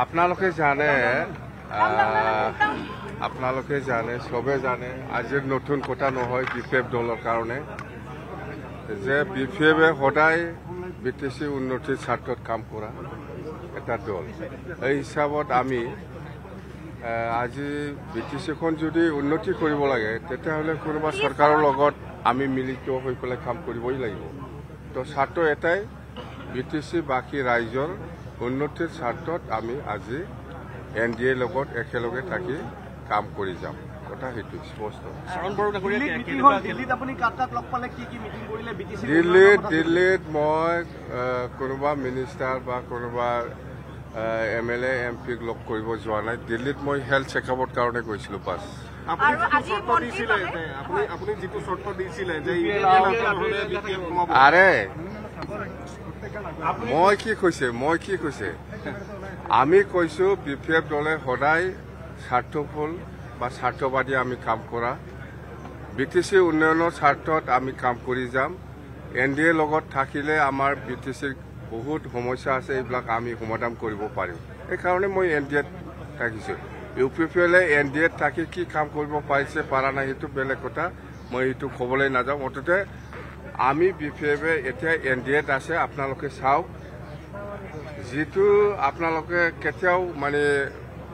আপোনালোকে জানে সবে জানে আজিৰ নতুন কথা নহয় বিপিএফ দলৰ কাৰণে যে বিপিএফে সদায় বিটিসি উন্নতিৰ স্বাৰ্থত কাম কৰা এটা দল এই হিচাপত আমি আজি বিটিসিখন যদি উন্নতি কৰিব লাগে তেতিয়াহ'লে কোনোবা চৰকাৰৰ লগত আমি মিলিত হৈ পেলাই কাম কৰিবই লাগিব তো স্বাৰ্থ এটাই বিটিসি বাকি ৰাইজৰ উন্নতিৰ স্বাৰ্থত আমি আজি এনডিএ লগত একেলগে থাকি কাম কৰি যাম কথা হেতু স্পষ্ট দিল্লীত মই কোনোবা মিনিষ্টাৰ বা কোনোবা এমএলএ এমপিক লগ কৰিব যোৱা নাই দিল্লীত মই হেল্থ চেকআপৰ কাৰণে গৈছিলোঁ বাছ আৰে মই কি কৈছে আমি কৈছো বিপিএফ দলে সদায় স্বাৰ্থফল বা স্বাৰ্থবাদী আমি কাম কৰা বিটিসি উন্নয়নৰ স্বাৰ্থত আমি কাম কৰি যাম এনডিএ লগত থাকিলে আমাৰ বিটিসিৰ বহুত সমস্যা আছে এইবিলাক আমি সমাধান কৰিব পাৰিম এইকাৰণে মই এনডিএত থাকিছোঁ ইউপিপিএলে এনডিএত থাকি কি কাম কৰিব পাৰিছে পাৰা নাই সেইটো বেলেগ কথা মই এইটো ক'বলৈ নাযাওঁ মুঠতে আমি বিপিএফে এতিয়া এনডিএত আছে আপোনালোকে চাওক যেটো আপোনালোকে কেতিয়াও মানে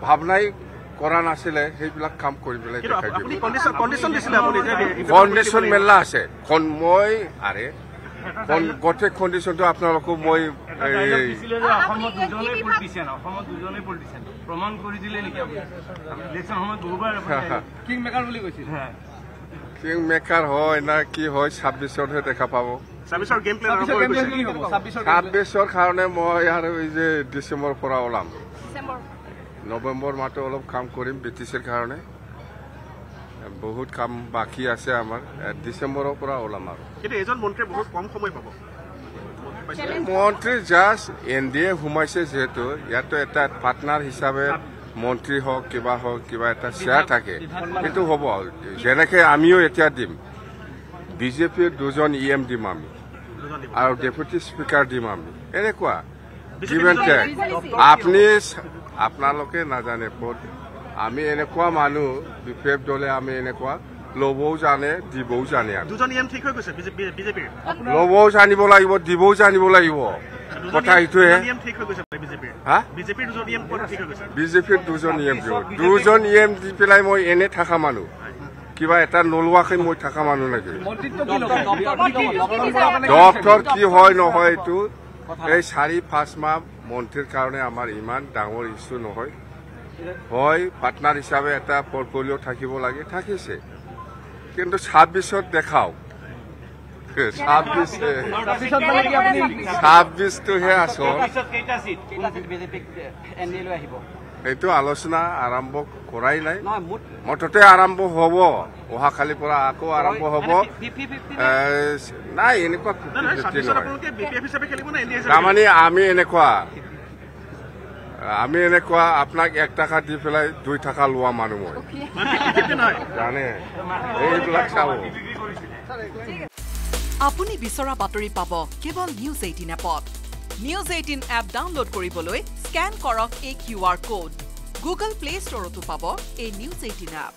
ভাবনাই কৰা নাছিলে সেইবিলাক কাম কৰিবলৈ দেখাই দিব কণ্ডিশ্যন মেলা আছে মই আৰে গোটেই কণ্ডিশ্যনটো আপোনালোকক মই কিং মেকাৰ হয় না কি হয় 26হে দেখা পাব 26ৰ কাৰণে মই আৰু এই যে ডিচেম্বৰৰ পৰা ওলাম নৱেম্বৰ মাহটো অলপ কাম কৰিম বিটিসিৰ কাৰণে বহুত কাম বাকি আছে আমাৰ ডিচেম্বৰৰ পৰা ওলাম আৰু কিন্তু এজন মন্ত্ৰী বহুত কম সময় পাব মন্ত্ৰী জাষ্ট এনডিএ সোমাইছে যেহেতু ইয়াতো এটা পাৰ্টনাৰ হিচাপে মন্ত্ৰী হওক কিবা এটা শ্বেয়াৰ থাকে সেইটো হ'ব যেনেকৈ আমিও এতিয়া দিম বিজেপিৰ 2জন ইএম দিম আমি আৰু ডেপুটি স্পিকাৰ দিম আমি এনেকুৱা আপোনালোকে নাজানে আমি এনেকুৱা মানুহ বিপিএফ দলে আমি এনেকুৱা ল'বও জানে দিবও জানে ল'বও জানিব লাগিব দিবও জানিব লাগিব কথা এইটোৱে বিজেপিৰ 2জন ইএম দি পেলাই মই এনে থকা মানুহ কিবা এটা নলোৱাকৈ মই থকা মানুহ নেকি ডক্টৰ কি হয় নহয় এইটো এই 4-5 মাহ মন্ত্ৰীৰ কাৰণে আমাৰ ইমান ডাঙৰ ইছ্যু নহয় হয় পাৰ্টনাৰ হিচাপে এটা পৰ্টফলিঅ' থাকিব লাগে থাকিছে কিন্তু 26ত দেখাওক 26টোহে আচল এইটো আলোচনা আৰম্ভ কৰাই নাই মুঠতে আৰম্ভ হ'ব অহাকালিৰ পৰা আকৌ আৰম্ভ হ'ব নাই এনেকুৱা তাৰমানে আমি এনেকুৱা আপোনাক 1 টকা দি পেলাই 2 টকা লোৱা মানুহ মই জানে এইবিলাক চাব আপুনি বিচৰা বাতৰি পাব কেৱল নিউজ 18 এপত নিউজ 18 এপ ডাউনলোড কৰিবলৈ স্ক্যান কৰক এই QR কোড গুগল প্লে ষ্টৰতো পাব এই নিউজ 18 এপ